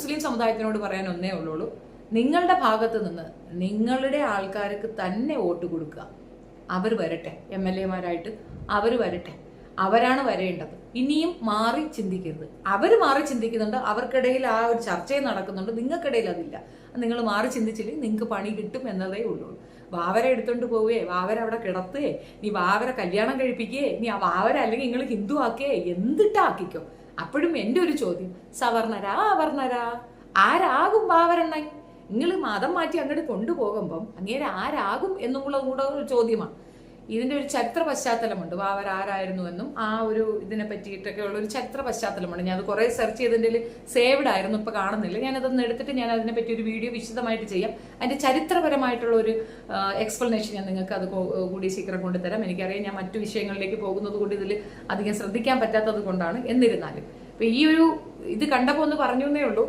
മുസ്ലിം സമുദായത്തിനോട് പറയാൻ ഒന്നേ ഉള്ളൂ, നിങ്ങളുടെ ഭാഗത്ത് നിന്ന് നിങ്ങളുടെ ആൾക്കാർക്ക് തന്നെ വോട്ട് കൊടുക്കുക. അവർ വരട്ടെ, MLA-മാരായിട്ട് അവർ വരട്ടെ, അവരാണ് വരേണ്ടത്. ഇനിയും മാറി ചിന്തിക്കരുത്. അവർ മാറി ചിന്തിക്കുന്നുണ്ട്, അവർക്കിടയിൽ ആ ഒരു ചർച്ചയും നടക്കുന്നുണ്ട്, നിങ്ങൾക്കിടയിൽ അതില്ല. നിങ്ങൾ മാറി ചിന്തിച്ചില്ലെങ്കിൽ നിങ്ങൾക്ക് പണി കിട്ടും എന്നതേ ഉള്ളൂ. വാവര എടുത്തോണ്ട് പോവുകയെ, വാവര അവിടെ കിടത്തുകയെ, നീ വാവര കല്യാണം കഴിപ്പിക്കുകയെ, നീ ആ വാവര അല്ലെങ്കിൽ നിങ്ങൾ ഹിന്ദു ആക്കിയേ, എന്തിട്ടാക്കിക്കോ. അപ്പോഴും എൻ്റെ ഒരു ചോദ്യം, സവർണരാ അവർണരാ, ആരാകും വാവരെണ്ണായി? നിങ്ങൾ മതം മാറ്റി അങ്ങോട്ട് കൊണ്ടുപോകുമ്പം അങ്ങേരെ ആരാകും എന്നുള്ളത് കൂടെ ഒരു ചോദ്യമാണ്. ഇതിന്റെ ഒരു ചരിത്ര പശ്ചാത്തലമുണ്ട്, വാവർ ആരായിരുന്നു എന്നും ആ ഒരു ഇതിനെ പറ്റിയിട്ടൊക്കെ ഉള്ള ഒരു ചരിത്ര പശ്ചാത്തലമുണ്ട്. ഞാൻ അത് കുറെ സെർച്ച് ചെയ്തതിൻ്റെ സേവ്ഡ് ആയിരുന്നു, ഇപ്പൊ കാണുന്നില്ല. ഞാനതൊന്ന് എടുത്തിട്ട് ഞാൻ അതിനെപ്പറ്റി ഒരു വീഡിയോ വിശദമായിട്ട് ചെയ്യാം. അതിന്റെ ചരിത്രപരമായിട്ടുള്ള ഒരു എക്സ്പ്ലനേഷൻ ഞാൻ നിങ്ങൾക്ക് അത് കൂടി ശീഘ്രം കൊണ്ടുതരാം. എനിക്കറിയാം ഞാൻ മറ്റു വിഷയങ്ങളിലേക്ക് പോകുന്നത് കൊണ്ട് ഇതിൽ അധികം ശ്രദ്ധിക്കാൻ പറ്റാത്തത് കൊണ്ടാണ്. എന്നിരുന്നാലും ഇപ്പൊ ഈ ഒരു ഇത് കണ്ടപ്പോൾ ഒന്ന് പറഞ്ഞു എന്നേ ഉള്ളൂ.